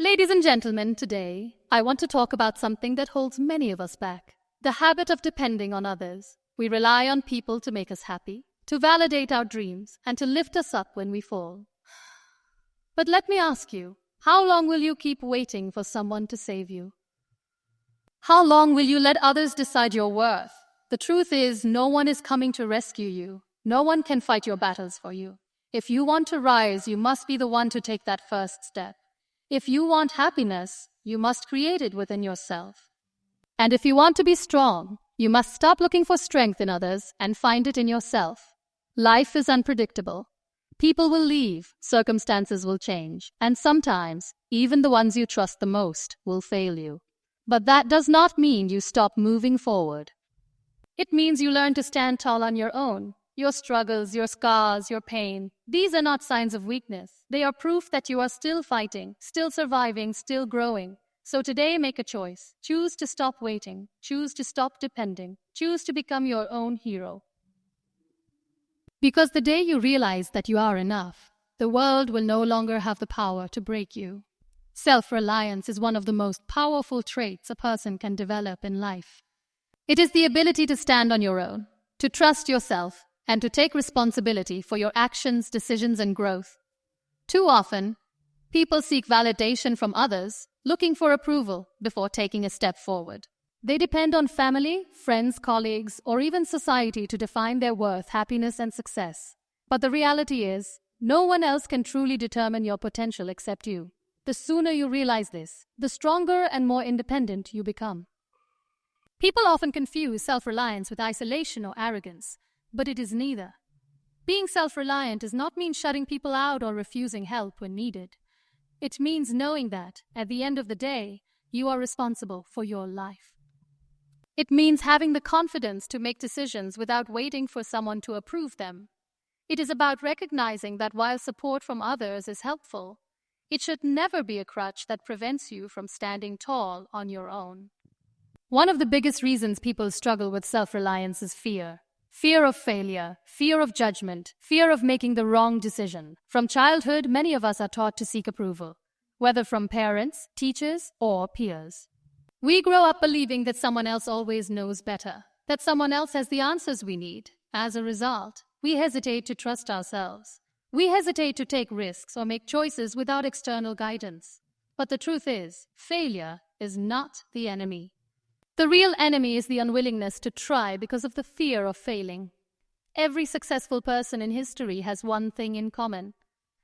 Ladies and gentlemen, today I want to talk about something that holds many of us back: the habit of depending on others. We rely on people to make us happy, to validate our dreams, and to lift us up when we fall. But let me ask you, how long will you keep waiting for someone to save you? How long will you let others decide your worth? The truth is, no one is coming to rescue you. No one can fight your battles for you. If you want to rise, you must be the one to take that first step. If you want happiness, you must create it within yourself. And if you want to be strong, you must stop looking for strength in others and find it in yourself. Life is unpredictable. People will leave, circumstances will change, and sometimes, even the ones you trust the most will fail you. But that does not mean you stop moving forward. It means you learn to stand tall on your own. Your struggles, your scars, your pain, these are not signs of weakness. They are proof that you are still fighting, still surviving, still growing. So today, make a choice. Choose to stop waiting. Choose to stop depending. Choose to become your own hero. Because the day you realize that you are enough, the world will no longer have the power to break you. Self-reliance is one of the most powerful traits a person can develop in life. It is the ability to stand on your own, to trust yourself, and to take responsibility for your actions, decisions, and growth. Too often, people seek validation from others, looking for approval before taking a step forward. They depend on family, friends, colleagues, or even society to define their worth, happiness, and success. But the reality is, no one else can truly determine your potential except you. The sooner you realize this, the stronger and more independent you become. People often confuse self-reliance with isolation or arrogance, but it is neither. Being self-reliant does not mean shutting people out or refusing help when needed. It means knowing that, at the end of the day, you are responsible for your life. It means having the confidence to make decisions without waiting for someone to approve them. It is about recognizing that while support from others is helpful, it should never be a crutch that prevents you from standing tall on your own. One of the biggest reasons people struggle with self-reliance is fear. Fear of failure, fear of judgment, fear of making the wrong decision. From childhood, many of us are taught to seek approval, whether from parents, teachers, or peers. We grow up believing that someone else always knows better, that someone else has the answers we need. As a result, we hesitate to trust ourselves. We hesitate to take risks or make choices without external guidance. But the truth is, failure is not the enemy. The real enemy is the unwillingness to try because of the fear of failing. Every successful person in history has one thing in common.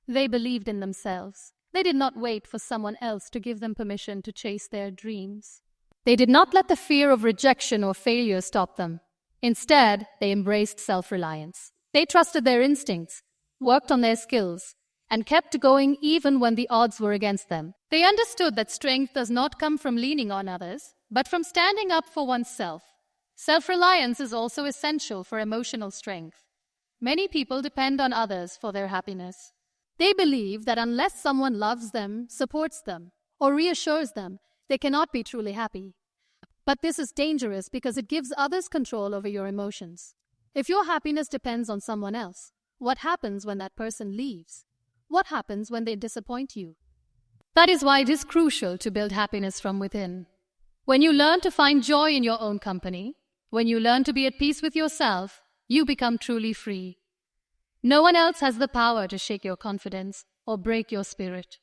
They believed in themselves. They did not wait for someone else to give them permission to chase their dreams. They did not let the fear of rejection or failure stop them. Instead, they embraced self-reliance. They trusted their instincts, worked on their skills, and kept going even when the odds were against them. They understood that strength does not come from leaning on others, but from standing up for oneself. Self-reliance is also essential for emotional strength. Many people depend on others for their happiness. They believe that unless someone loves them, supports them, or reassures them, they cannot be truly happy. But this is dangerous because it gives others control over your emotions. If your happiness depends on someone else, what happens when that person leaves? What happens when they disappoint you? That is why it is crucial to build happiness from within. When you learn to find joy in your own company, when you learn to be at peace with yourself, you become truly free. No one else has the power to shake your confidence or break your spirit.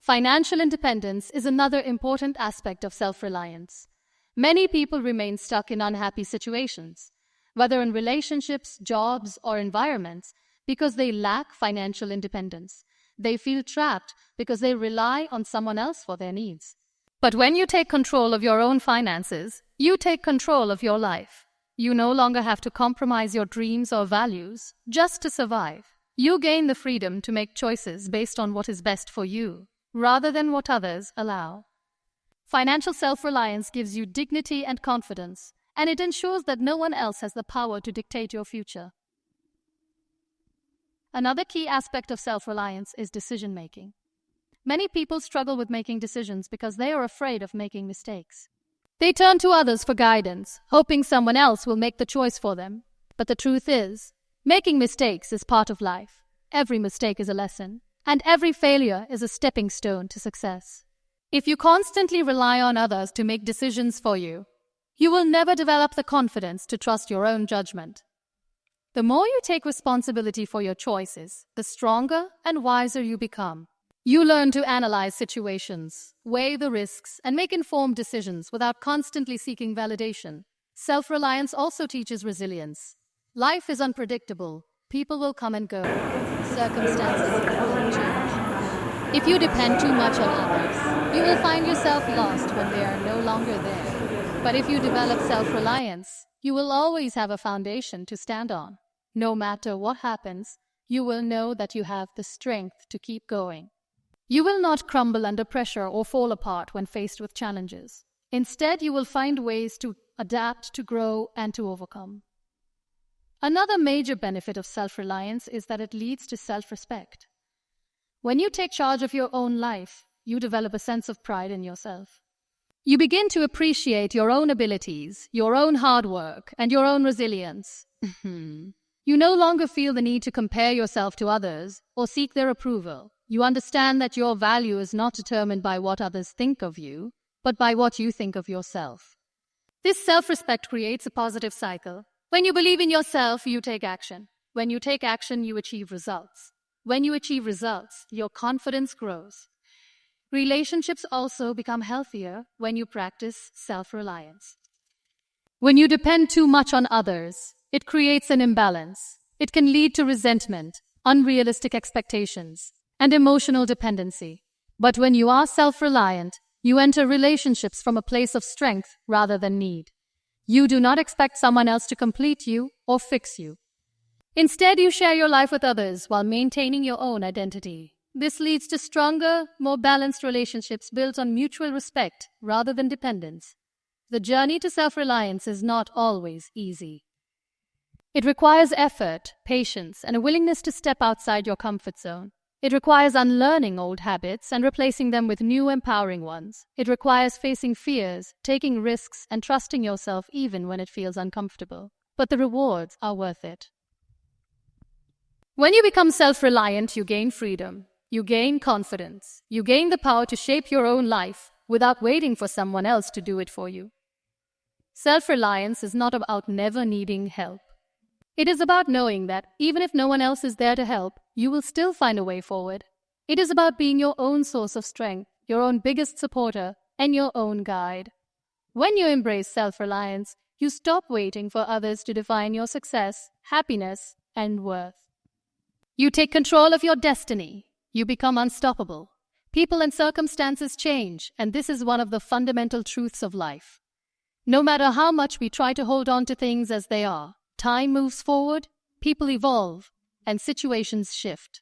Financial independence is another important aspect of self-reliance. Many people remain stuck in unhappy situations, whether in relationships, jobs, or environments, because they lack financial independence. They feel trapped because they rely on someone else for their needs. But when you take control of your own finances, you take control of your life. You no longer have to compromise your dreams or values just to survive. You gain the freedom to make choices based on what is best for you, rather than what others allow. Financial self-reliance gives you dignity and confidence, and it ensures that no one else has the power to dictate your future. Another key aspect of self-reliance is decision-making. Many people struggle with making decisions because they are afraid of making mistakes. They turn to others for guidance, hoping someone else will make the choice for them. But the truth is, making mistakes is part of life. Every mistake is a lesson, and every failure is a stepping stone to success. If you constantly rely on others to make decisions for you, you will never develop the confidence to trust your own judgment. The more you take responsibility for your choices, the stronger and wiser you become. You learn to analyze situations, weigh the risks, and make informed decisions without constantly seeking validation. Self-reliance also teaches resilience. Life is unpredictable. People will come and go. Circumstances will change. If you depend too much on others, you will find yourself lost when they are no longer there. But if you develop self-reliance, you will always have a foundation to stand on. No matter what happens, you will know that you have the strength to keep going. You will not crumble under pressure or fall apart when faced with challenges. Instead, you will find ways to adapt, to grow, and to overcome. Another major benefit of self-reliance is that it leads to self-respect. When you take charge of your own life, you develop a sense of pride in yourself. You begin to appreciate your own abilities, your own hard work, and your own resilience. You no longer feel the need to compare yourself to others or seek their approval. You understand that your value is not determined by what others think of you, but by what you think of yourself. This self-respect creates a positive cycle. When you believe in yourself, you take action. When you take action, you achieve results. When you achieve results, your confidence grows. Relationships also become healthier when you practice self-reliance. When you depend too much on others, it creates an imbalance. It can lead to resentment, unrealistic expectations, and emotional dependency. But when you are self-reliant, you enter relationships from a place of strength rather than need. You do not expect someone else to complete you or fix you. Instead, you share your life with others while maintaining your own identity. This leads to stronger, more balanced relationships built on mutual respect rather than dependence. The journey to self-reliance is not always easy. It requires effort, patience, and a willingness to step outside your comfort zone. It requires unlearning old habits and replacing them with new empowering ones. It requires facing fears, taking risks, and trusting yourself even when it feels uncomfortable. But the rewards are worth it. When you become self-reliant, you gain freedom. You gain confidence. You gain the power to shape your own life without waiting for someone else to do it for you. Self-reliance is not about never needing help. It is about knowing that even if no one else is there to help, you will still find a way forward. It is about being your own source of strength, your own biggest supporter, and your own guide. When you embrace self-reliance, you stop waiting for others to define your success, happiness, and worth. You take control of your destiny. You become unstoppable. People and circumstances change, and this is one of the fundamental truths of life. No matter how much we try to hold on to things as they are, time moves forward, people evolve, and situations shift.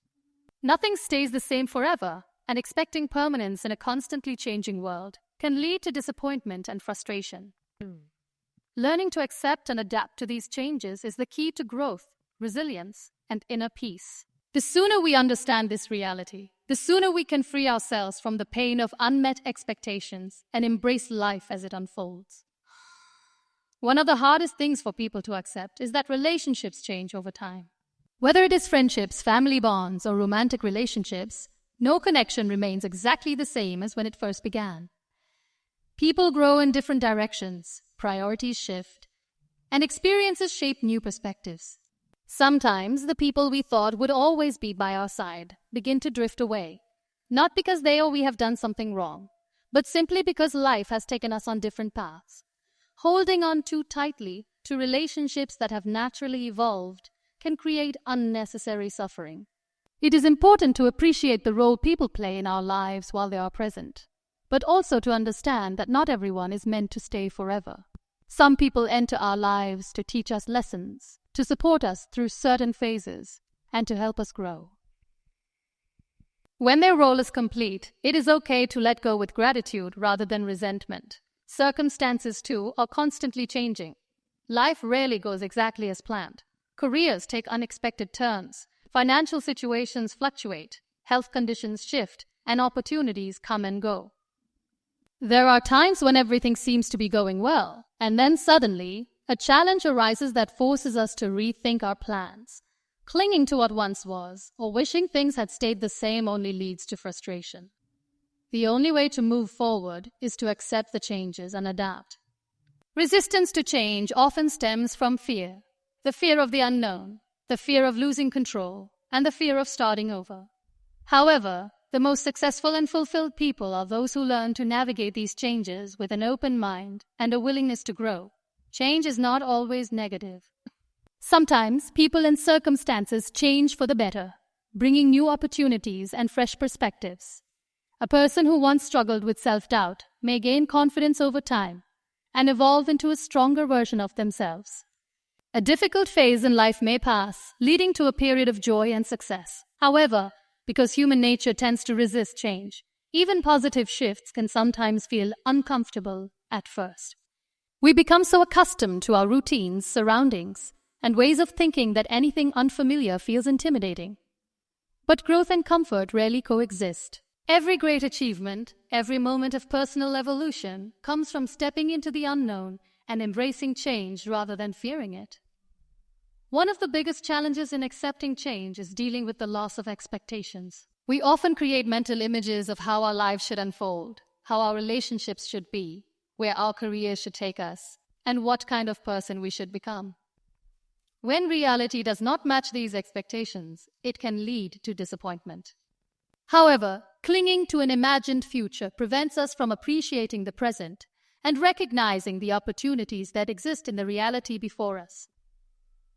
Nothing stays the same forever, and expecting permanence in a constantly changing world can lead to disappointment and frustration. Learning to accept and adapt to these changes is the key to growth, resilience, and inner peace. The sooner we understand this reality, the sooner we can free ourselves from the pain of unmet expectations and embrace life as it unfolds. One of the hardest things for people to accept is that relationships change over time. Whether it is friendships, family bonds, or romantic relationships, no connection remains exactly the same as when it first began. People grow in different directions, priorities shift, and experiences shape new perspectives. Sometimes the people we thought would always be by our side begin to drift away, not because they or we have done something wrong, but simply because life has taken us on different paths. Holding on too tightly to relationships that have naturally evolved can create unnecessary suffering. It is important to appreciate the role people play in our lives while they are present, but also to understand that not everyone is meant to stay forever. Some people enter our lives to teach us lessons, to support us through certain phases, and to help us grow. When their role is complete, it is okay to let go with gratitude rather than resentment. Circumstances, too, are constantly changing. Life rarely goes exactly as planned. Careers take unexpected turns. Financial situations fluctuate. Health conditions shift, and opportunities come and go. There are times when everything seems to be going well, and then suddenly, a challenge arises that forces us to rethink our plans. Clinging to what once was, or wishing things had stayed the same only leads to frustration. The only way to move forward is to accept the changes and adapt. Resistance to change often stems from fear, the fear of the unknown, the fear of losing control, and the fear of starting over. However, the most successful and fulfilled people are those who learn to navigate these changes with an open mind and a willingness to grow. Change is not always negative. Sometimes people and circumstances change for the better, bringing new opportunities and fresh perspectives. A person who once struggled with self-doubt may gain confidence over time and evolve into a stronger version of themselves. A difficult phase in life may pass, leading to a period of joy and success. However, because human nature tends to resist change, even positive shifts can sometimes feel uncomfortable at first. We become so accustomed to our routines, surroundings, and ways of thinking that anything unfamiliar feels intimidating. But growth and comfort rarely coexist. Every great achievement, every moment of personal evolution comes from stepping into the unknown and embracing change rather than fearing it. One of the biggest challenges in accepting change is dealing with the loss of expectations. We often create mental images of how our lives should unfold, how our relationships should be, where our careers should take us, and what kind of person we should become. When reality does not match these expectations, it can lead to disappointment. However, clinging to an imagined future prevents us from appreciating the present and recognizing the opportunities that exist in the reality before us.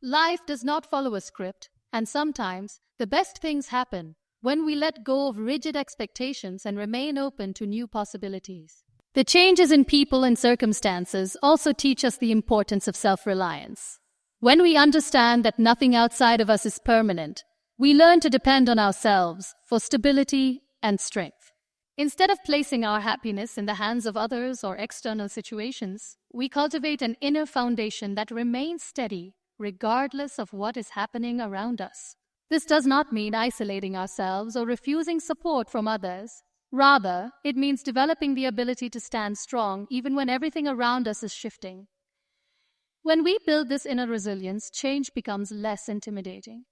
Life does not follow a script, and sometimes the best things happen when we let go of rigid expectations and remain open to new possibilities. The changes in people and circumstances also teach us the importance of self-reliance. When we understand that nothing outside of us is permanent, we learn to depend on ourselves for stability and strength. Instead of placing our happiness in the hands of others or external situations, we cultivate an inner foundation that remains steady regardless of what is happening around us. This does not mean isolating ourselves or refusing support from others. Rather, it means developing the ability to stand strong even when everything around us is shifting. When we build this inner resilience, change becomes less intimidating.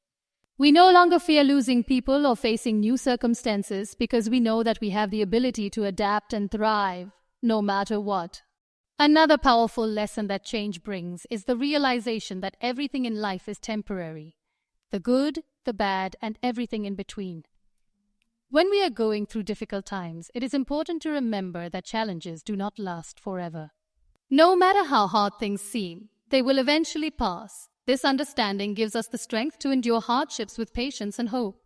We no longer fear losing people or facing new circumstances because we know that we have the ability to adapt and thrive, no matter what. Another powerful lesson that change brings is the realization that everything in life is temporary. The good, the bad, and everything in between. When we are going through difficult times, it is important to remember that challenges do not last forever. No matter how hard things seem, they will eventually pass. This understanding gives us the strength to endure hardships with patience and hope.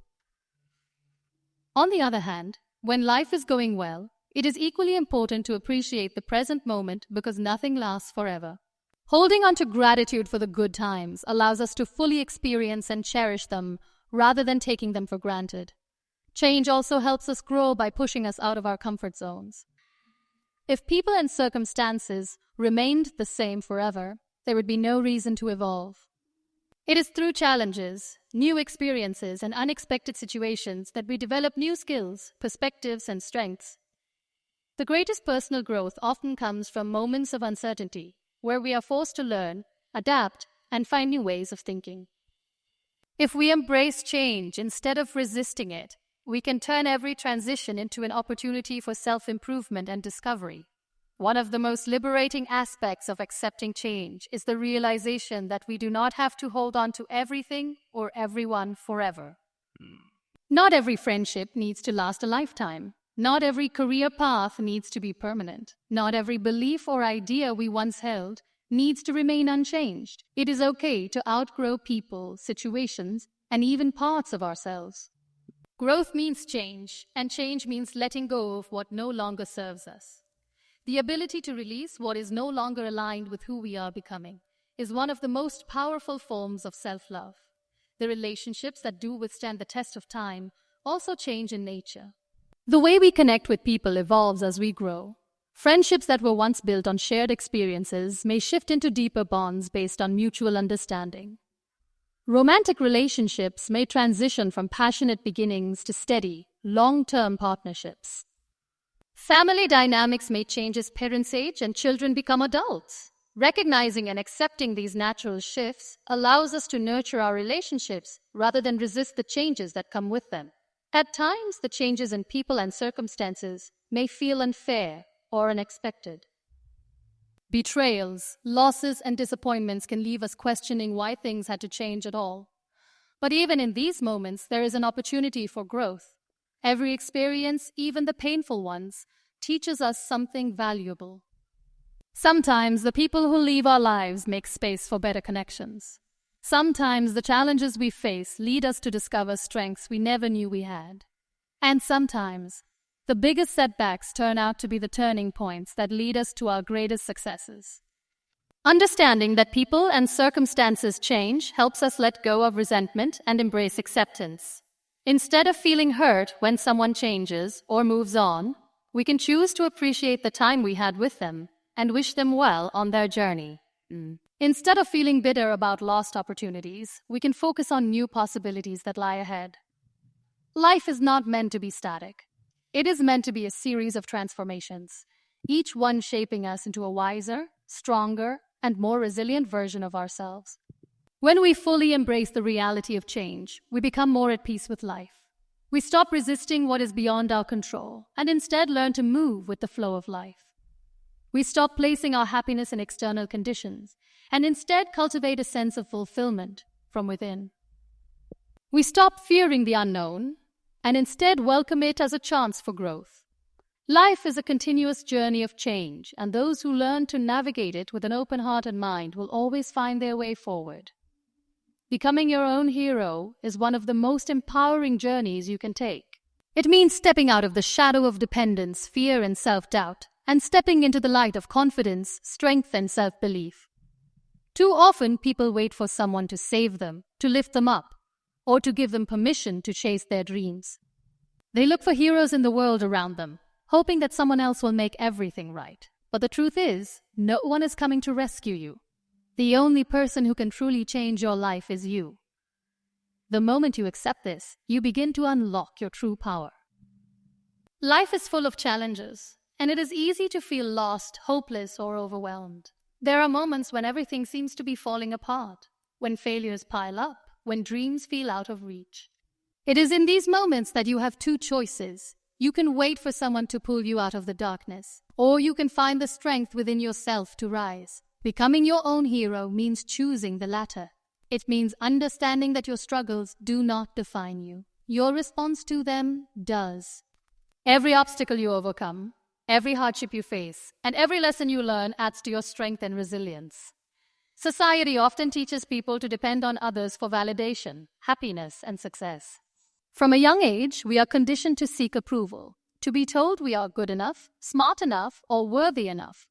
On the other hand, when life is going well, it is equally important to appreciate the present moment because nothing lasts forever. Holding on to gratitude for the good times allows us to fully experience and cherish them rather than taking them for granted. Change also helps us grow by pushing us out of our comfort zones. If people and circumstances remained the same forever, there would be no reason to evolve. It is through challenges, new experiences, and unexpected situations that we develop new skills, perspectives, and strengths. The greatest personal growth often comes from moments of uncertainty, where we are forced to learn, adapt, and find new ways of thinking. If we embrace change instead of resisting it, we can turn every transition into an opportunity for self-improvement and discovery. One of the most liberating aspects of accepting change is the realization that we do not have to hold on to everything or everyone forever. Not every friendship needs to last a lifetime. Not every career path needs to be permanent. Not every belief or idea we once held needs to remain unchanged. It is okay to outgrow people, situations, and even parts of ourselves. Growth means change, and change means letting go of what no longer serves us. The ability to release what is no longer aligned with who we are becoming is one of the most powerful forms of self-love. The relationships that do withstand the test of time also change in nature. The way we connect with people evolves as we grow. Friendships that were once built on shared experiences may shift into deeper bonds based on mutual understanding. Romantic relationships may transition from passionate beginnings to steady, long-term partnerships. Family dynamics may change as parents age and children become adults. Recognizing and accepting these natural shifts allows us to nurture our relationships rather than resist the changes that come with them. At times, the changes in people and circumstances may feel unfair or unexpected. Betrayals, losses, and disappointments can leave us questioning why things had to change at all. But even in these moments, there is an opportunity for growth. Every experience, even the painful ones, teaches us something valuable. Sometimes the people who leave our lives make space for better connections. Sometimes the challenges we face lead us to discover strengths we never knew we had. And sometimes the biggest setbacks turn out to be the turning points that lead us to our greatest successes. Understanding that people and circumstances change helps us let go of resentment and embrace acceptance. Instead of feeling hurt when someone changes or moves on, we can choose to appreciate the time we had with them and wish them well on their journey. Instead of feeling bitter about lost opportunities, we can focus on new possibilities that lie ahead. Life is not meant to be static. It is meant to be a series of transformations, each one shaping us into a wiser, stronger, and more resilient version of ourselves. When we fully embrace the reality of change, we become more at peace with life. We stop resisting what is beyond our control and instead learn to move with the flow of life. We stop placing our happiness in external conditions and instead cultivate a sense of fulfillment from within. We stop fearing the unknown and instead welcome it as a chance for growth. Life is a continuous journey of change, and those who learn to navigate it with an open heart and mind will always find their way forward. Becoming your own hero is one of the most empowering journeys you can take. It means stepping out of the shadow of dependence, fear, and self-doubt, and stepping into the light of confidence, strength, and self-belief. Too often, people wait for someone to save them, to lift them up, or to give them permission to chase their dreams. They look for heroes in the world around them, hoping that someone else will make everything right. But the truth is, no one is coming to rescue you. The only person who can truly change your life is you. The moment you accept this, you begin to unlock your true power. Life is full of challenges, and it is easy to feel lost, hopeless, or overwhelmed. There are moments when everything seems to be falling apart, when failures pile up, when dreams feel out of reach. It is in these moments that you have two choices. You can wait for someone to pull you out of the darkness, or you can find the strength within yourself to rise. Becoming your own hero means choosing the latter. It means understanding that your struggles do not define you. Your response to them does. Every obstacle you overcome, every hardship you face, and every lesson you learn adds to your strength and resilience. Society often teaches people to depend on others for validation, happiness, and success. From a young age, we are conditioned to seek approval, to be told we are good enough, smart enough, or worthy enough.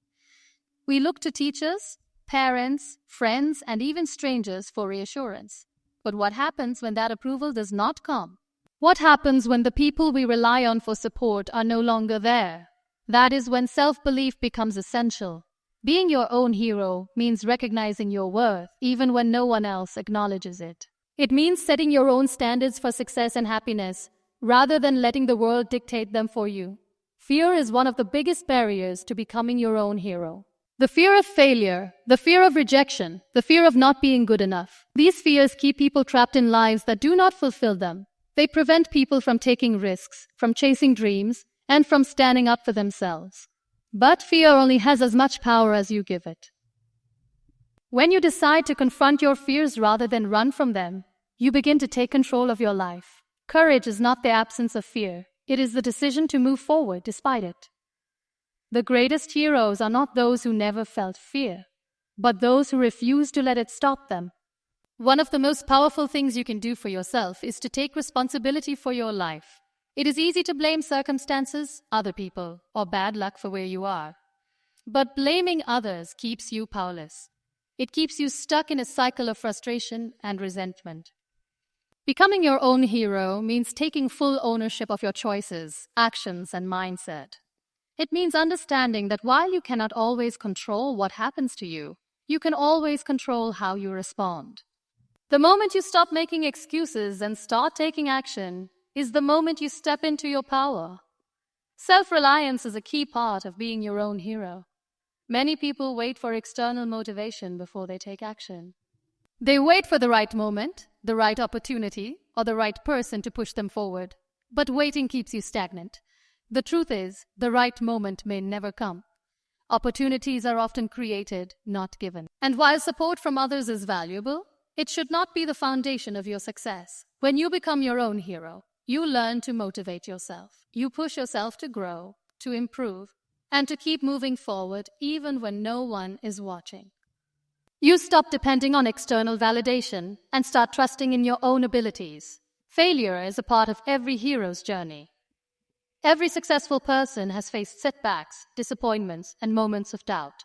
We look to teachers, parents, friends, and even strangers for reassurance. But what happens when that approval does not come? What happens when the people we rely on for support are no longer there? That is when self-belief becomes essential. Being your own hero means recognizing your worth even when no one else acknowledges it. It means setting your own standards for success and happiness rather than letting the world dictate them for you. Fear is one of the biggest barriers to becoming your own hero. The fear of failure, the fear of rejection, the fear of not being good enough. These fears keep people trapped in lives that do not fulfill them. They prevent people from taking risks, from chasing dreams, and from standing up for themselves. But fear only has as much power as you give it. When you decide to confront your fears rather than run from them, you begin to take control of your life. Courage is not the absence of fear. It is the decision to move forward despite it. The greatest heroes are not those who never felt fear, but those who refuse to let it stop them. One of the most powerful things you can do for yourself is to take responsibility for your life. It is easy to blame circumstances, other people, or bad luck for where you are. But blaming others keeps you powerless. It keeps you stuck in a cycle of frustration and resentment. Becoming your own hero means taking full ownership of your choices, actions, and mindset. It means understanding that while you cannot always control what happens to you, you can always control how you respond. The moment you stop making excuses and start taking action is the moment you step into your power. Self-reliance is a key part of being your own hero. Many people wait for external motivation before they take action. They wait for the right moment, the right opportunity, or the right person to push them forward. But waiting keeps you stagnant. The truth is, the right moment may never come. Opportunities are often created, not given. And while support from others is valuable, it should not be the foundation of your success. When you become your own hero, you learn to motivate yourself. You push yourself to grow, to improve, and to keep moving forward even when no one is watching. You stop depending on external validation and start trusting in your own abilities. Failure is a part of every hero's journey. Every successful person has faced setbacks, disappointments, and moments of doubt.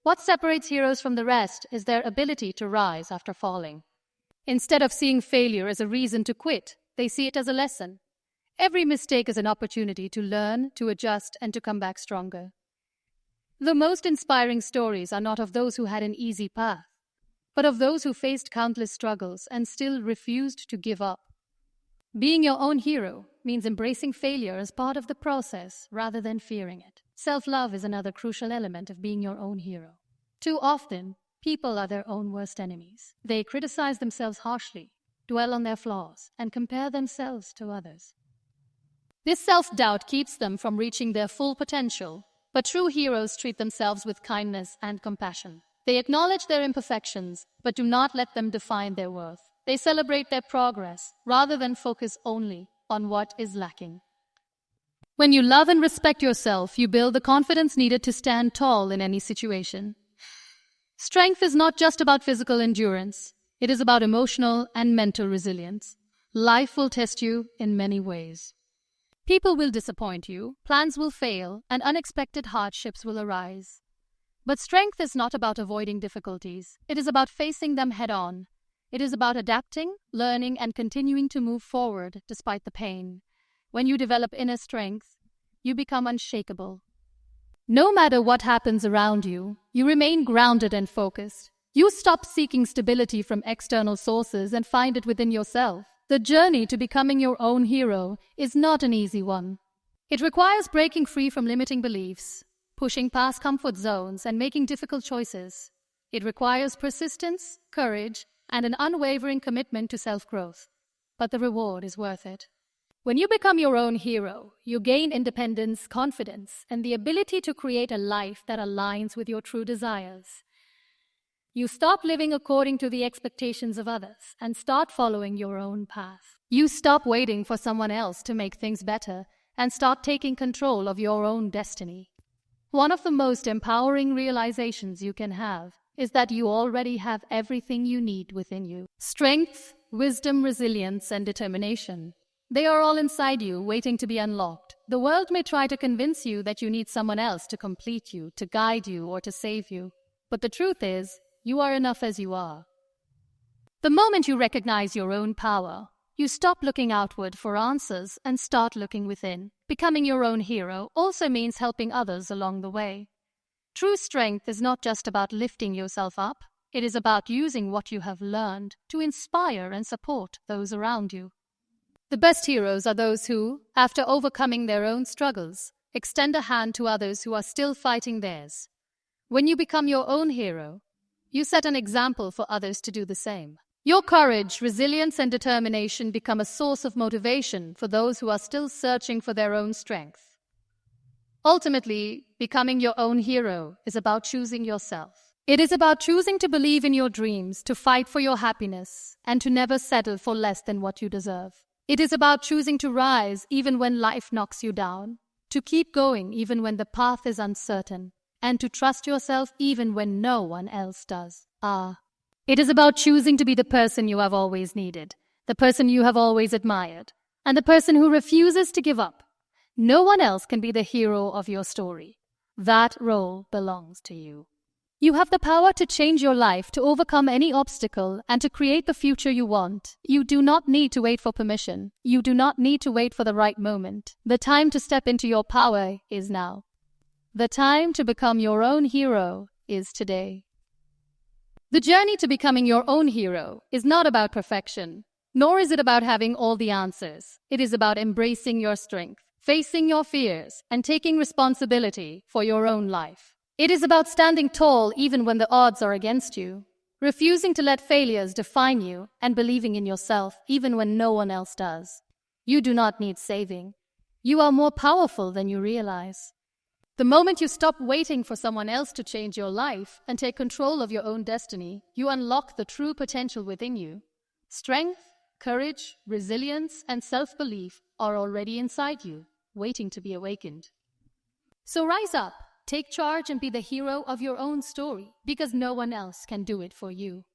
What separates heroes from the rest is their ability to rise after falling. Instead of seeing failure as a reason to quit, they see it as a lesson. Every mistake is an opportunity to learn, to adjust, and to come back stronger. The most inspiring stories are not of those who had an easy path, but of those who faced countless struggles and still refused to give up. Being your own hero means embracing failure as part of the process rather than fearing it. Self-love is another crucial element of being your own hero. Too often, people are their own worst enemies. They criticize themselves harshly, dwell on their flaws, and compare themselves to others. This self-doubt keeps them from reaching their full potential, but true heroes treat themselves with kindness and compassion. They acknowledge their imperfections, but do not let them define their worth. They celebrate their progress rather than focus only on what is lacking. When you love and respect yourself, you build the confidence needed to stand tall in any situation. Strength is not just about physical endurance. It is about emotional and mental resilience. Life will test you in many ways. People will disappoint you, plans will fail, and unexpected hardships will arise. But strength is not about avoiding difficulties. It is about facing them head-on. It is about adapting, learning, and continuing to move forward despite the pain. When you develop inner strength, you become unshakable. No matter what happens around you, you remain grounded and focused. You stop seeking stability from external sources and find it within yourself. The journey to becoming your own hero is not an easy one. It requires breaking free from limiting beliefs, pushing past comfort zones, and making difficult choices. It requires persistence, courage, and an unwavering commitment to self-growth. But the reward is worth it. When you become your own hero, you gain independence, confidence, and the ability to create a life that aligns with your true desires. You stop living according to the expectations of others and start following your own path. You stop waiting for someone else to make things better and start taking control of your own destiny. One of the most empowering realizations you can have is that you already have everything you need within you. Strength, wisdom, resilience, and determination. They are all inside you, waiting to be unlocked. The world may try to convince you that you need someone else to complete you, to guide you, or to save you. But the truth is, you are enough as you are. The moment you recognize your own power, you stop looking outward for answers and start looking within. Becoming your own hero also means helping others along the way. True strength is not just about lifting yourself up. It is about using what you have learned to inspire and support those around you. The best heroes are those who, after overcoming their own struggles, extend a hand to others who are still fighting theirs. When you become your own hero, you set an example for others to do the same. Your courage, resilience, and determination become a source of motivation for those who are still searching for their own strength. Ultimately, becoming your own hero is about choosing yourself. It is about choosing to believe in your dreams, to fight for your happiness, and to never settle for less than what you deserve. It is about choosing to rise even when life knocks you down, to keep going even when the path is uncertain, and to trust yourself even when no one else does. It is about choosing to be the person you have always needed, the person you have always admired, and the person who refuses to give up. No one else can be the hero of your story. That role belongs to you. You have the power to change your life, to overcome any obstacle, and to create the future you want. You do not need to wait for permission. You do not need to wait for the right moment. The time to step into your power is now. The time to become your own hero is today. The journey to becoming your own hero is not about perfection, nor is it about having all the answers. It is about embracing your strength, facing your fears, and taking responsibility for your own life. It is about standing tall even when the odds are against you, refusing to let failures define you, and believing in yourself even when no one else does. You do not need saving. You are more powerful than you realize. The moment you stop waiting for someone else to change your life and take control of your own destiny, you unlock the true potential within you. Strength, courage, resilience, and self-belief are already inside you, waiting to be awakened. So rise up, take charge, and be the hero of your own story, because no one else can do it for you.